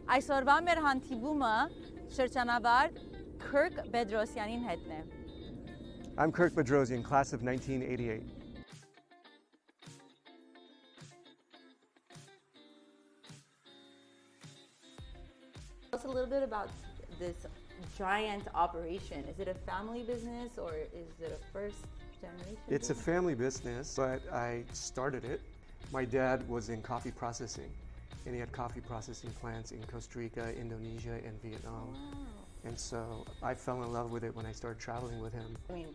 Այսօրվա մեր հանդիպումը շրջանաբար Kirk Bedrossianին հետն է։ I'm Kirk Bedrossian, class of 1988. Tell us a little bit about this giant operation. Is it a family business or is it a first generation? It's a family business, but I started it. My dad was in coffee processing, and he had coffee processing plants in Costa Rica, Indonesia, and Vietnam. Wow. And so I fell in love with it when I started traveling with him. I mean,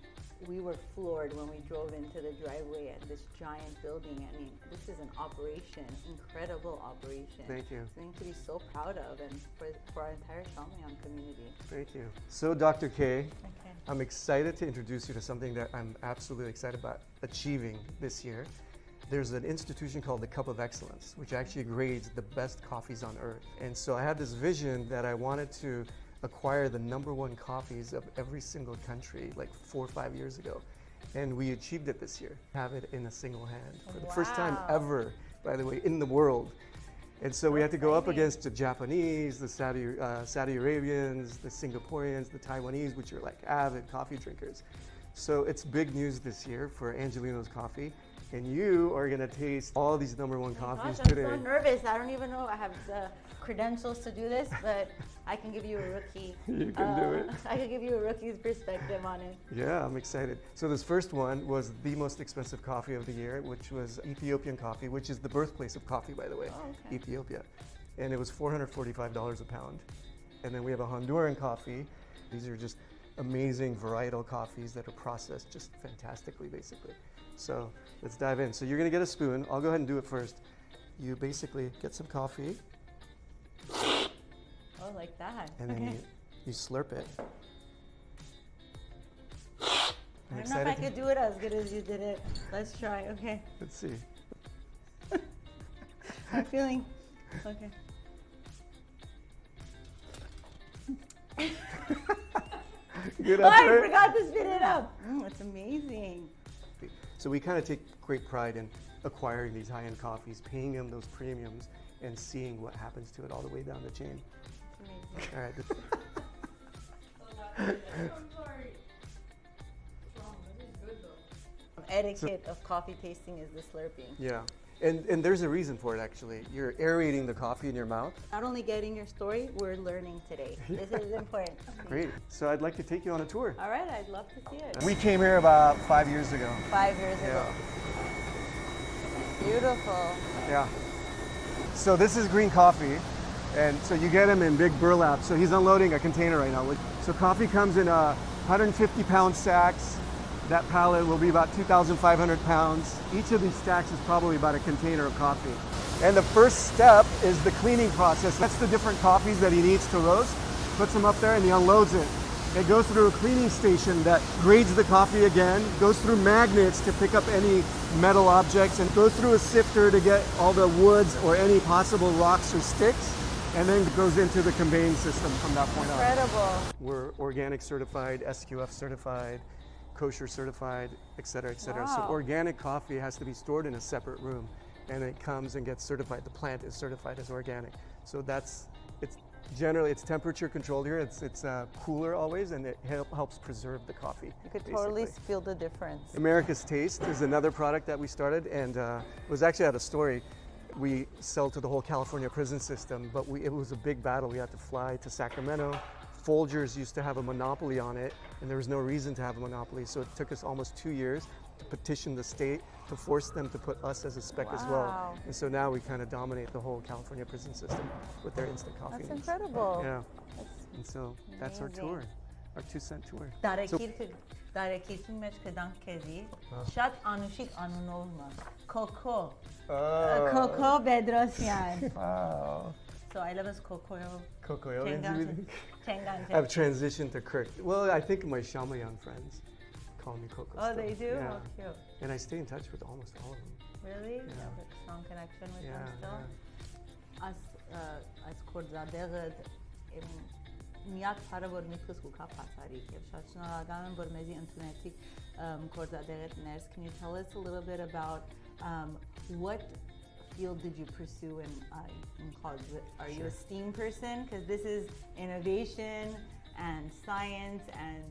we were floored when we drove into the driveway at this giant building. I mean, this is an operation, incredible operation. Thank you. Something to be so proud of, and for our entire Shalmayan community. Thank you. So Dr. K, Okay. I'm excited to introduce you to something that I'm absolutely excited about achieving this year. There's an institution called the Cup of Excellence, which actually grades the best coffees on earth. And so I had this vision that I wanted to acquire the #1 coffees of every single country like 4 or 5 years ago. And we achieved it this year. Have it in a single hand for the first time ever, by the way, in the world. And so we had to go up against the Japanese, the Saudi Arabians, the Singaporeans, the Taiwanese, which are like avid coffee drinkers. So it's big news this year for Angelino's Coffee. And you are gonna taste all these #1 coffees today. I'm so nervous. I don't even know I have the credentials to do this, but I can give you a rookie. You can do it. I can give you a rookie's perspective on it. Yeah, I'm excited. So this first one was the most expensive coffee of the year, which was Ethiopian coffee, which is the birthplace of coffee, by the way, Ethiopia. And it was $445 a pound. And then we have a Honduran coffee. These are just amazing varietal coffees that are processed just fantastically, basically. So let's dive in. So you're gonna get a spoon. I'll go ahead and do it first. You basically get some coffee. Oh, like that. And then you slurp it. I don't know if I could do it as good as you did it. Let's try, okay. Let's see. I'm feeling, okay. Good Oh, I effort. forgot to spit it up. It's amazing. So we kind of take great pride in acquiring these high-end coffees, paying them those premiums, and seeing what happens to it all the way down the chain. It's amazing. All right. Etiquette of coffee tasting is the slurping. Yeah, and there's a reason for it actually. You're aerating the coffee in your mouth. Not only getting your story, we're learning today. This is important. Great. So I'd like to take you on a tour. All right, I'd love to see it. We came here about 5 years ago. 5 years ago. Beautiful. Yeah. So this is green coffee, and so you get them in big burlap. So he's unloading a container right now. So coffee comes in 150-pound sacks. That pallet will be about 2,500 pounds. Each of these stacks is probably about a container of coffee. And the first step is the cleaning process. That's the different coffees that he needs to roast. Puts them up there and he unloads it. It goes through a cleaning station that grades the coffee again, goes through magnets to pick up any metal objects, and goes through a sifter to get all the woods or any possible rocks or sticks, and then goes into the conveying system from that point on. Incredible. We're organic certified, SQF certified, kosher certified, et cetera, et cetera. So Wow. organic coffee has to be stored in a separate room, and it comes and gets certified. The plant is certified as organic. So it's temperature controlled here. It's cooler always, and it helps preserve the coffee. You could totally basically. feel the difference. America's Taste is another product that we started, and it was actually out of story. We sell to the whole California prison system, but it was a big battle. We had to fly to Sacramento. Folgers used to have a monopoly on it, and there was no reason to have a monopoly, so it took us almost 2 years to petition the state to force them to put us as a spec as well. Wow. And so now we kind of dominate the whole California prison system with their instant coffee. That's needs. incredible. Yeah. That's And so that's our amazing. tour, our 2-cent tour. Դարեկիրքը մեջ կդանք քեզի շատ անուշիկ անունովը Coco Bedrossian. Wow. So I love us Coco. Coco. Chengan. I've transitioned to Kirk. Well, I think my Shalmayan friends call me Coco. Oh, still. they do? Yeah. Oh, cute. And I stay in touch with almost all of them. Really? Yeah. You have a strong connection with them still? Yeah. As կորձադեղը միակ բառը որ միտքս կուքա փասարիկ եւ շատ շնորհակալ եմ որ մեզի ընդունեցիք կորձադեղետ ներս. Can you tell us a little bit about what field did you pursue in college? Are you a STEAM person? Because this is innovation and science and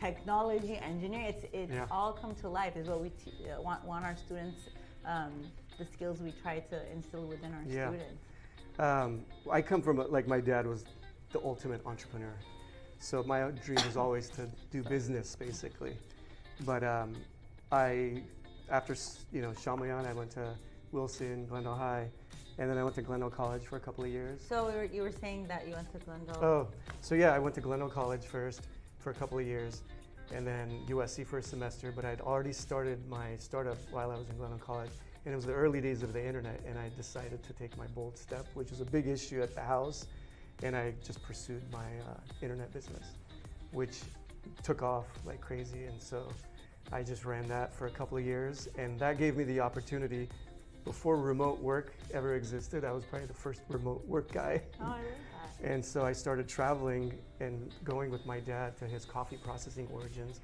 technology, engineering. It's all come to life. Is what we want our students, the skills we try to instill within our students. I come from like my dad was the ultimate entrepreneur, so my dream was always to do business basically. But after Chamoyan, I went to Wilson, Glendale High, and then I went to Glendale College for a couple of years. So you were saying that you went to Glendale. Oh, so yeah, I went to Glendale College first for a couple of years, and then USC for a semester. But I'd already started my startup while I was in Glendale College, and it was the early days of the internet, and I decided to take my bold step, which was a big issue at the house, and I just pursued my internet business, which took off like crazy. And so I just ran that for a couple of years, and that gave me the opportunity. Before remote work ever existed, I was probably the first remote work guy. Oh, I love that. And so I started traveling and going with my dad to his coffee processing origins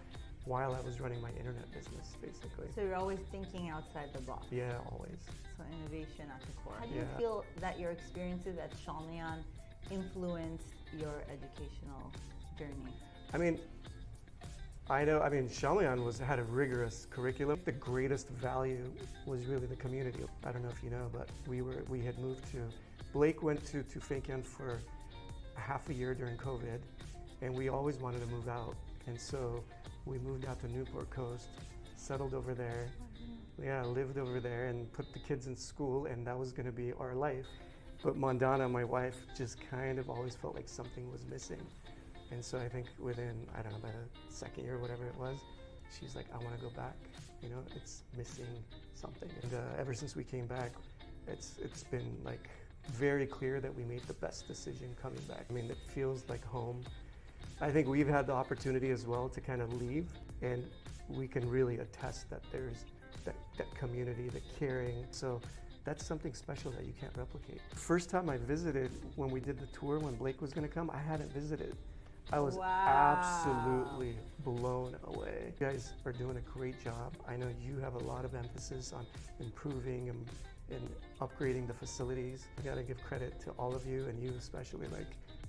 while I was running my internet business, basically. So you're always thinking outside the box. Yeah, always. So innovation at the core. How do you feel that your experiences at Chamoyan influenced your educational journey? Chamoyan had a rigorous curriculum. The greatest value was really the community. I don't know if you know, but we had moved to, Blake went to Tufekyan for half a year during COVID, and we always wanted to move out. And so we moved out to Newport Coast, settled over there, lived over there and put the kids in school, and that was gonna be our life. But Mandana, my wife, just kind of always felt like something was missing. And so I think within, I don't know, by the second year or whatever it was, she's like, I want to go back. It's missing something. And ever since we came back, it's been like very clear that we made the best decision coming back. It feels like home. I think we've had the opportunity as well to kind of leave, and we can really attest that there's that community, the caring. So that's something special that you can't replicate. First time I visited, when we did the tour, when Blake was going to come, I hadn't visited. I was absolutely blown away. You guys are doing a great job. I know you have a lot of emphasis on improving and upgrading the facilities. I gotta give credit to all of you, and you especially.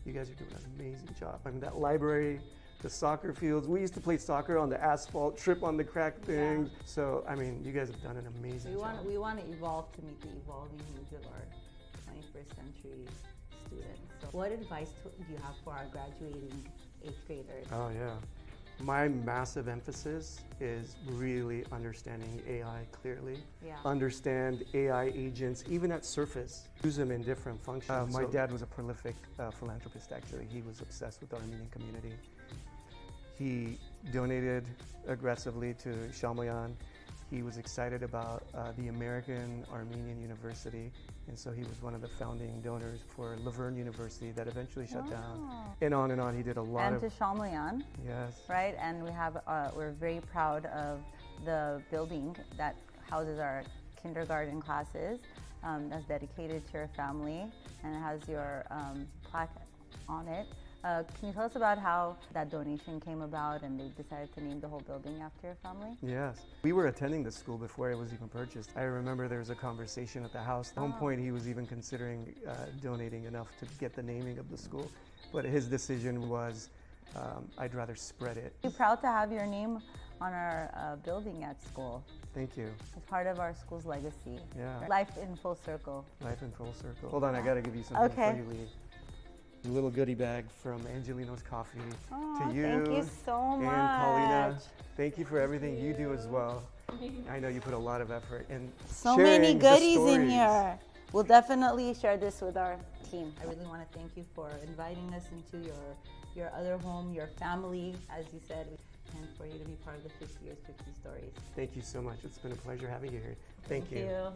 You guys are doing an amazing job. that library, the soccer fields. We used to play soccer on the asphalt, trip on the cracked things. Yeah. So, you guys have done an amazing job. We want to evolve to meet the evolving needs of our 21st century students. So what advice do you have for our graduating 8th graders? Oh yeah. My massive emphasis is really understanding AI clearly. Yeah. Understand AI agents, even at surface. Use them in different functions. My dad was a prolific philanthropist, actually. He was obsessed with the Armenian community. He donated aggressively to Chamoyan. He was excited about the American Armenian University, and so he was one of the founding donors for Laverne University that eventually shut down. And on. He did a lot of... And to Chamoyan. Yes. Right, and we're very proud of the building that houses our kindergarten classes. That's dedicated to your family, and it has your plaque on it. Can you tell us about how that donation came about and they decided to name the whole building after your family? Yes. We were attending the school before it was even purchased. I remember there was a conversation at the house. At one point he was even considering donating enough to get the naming of the school, but his decision was I'd rather spread it. We're proud to have your name on our building at school. Thank you. It's part of our school's legacy. Yeah. Life in full circle. Life in full circle. Hold on, I gotta give you something before you leave. A little goodie bag from Angelino's Coffee to you. Thank you so much. And Paulina, thank you for everything you do as well. I know you put a lot of effort in so many goodies in here. We'll definitely share this with our team. I really want to thank you for inviting us into your other home, your family, as you said, and for you to be part of the 50 Years, 50 Stories. Thank you so much. It's been a pleasure having you here. Thank you.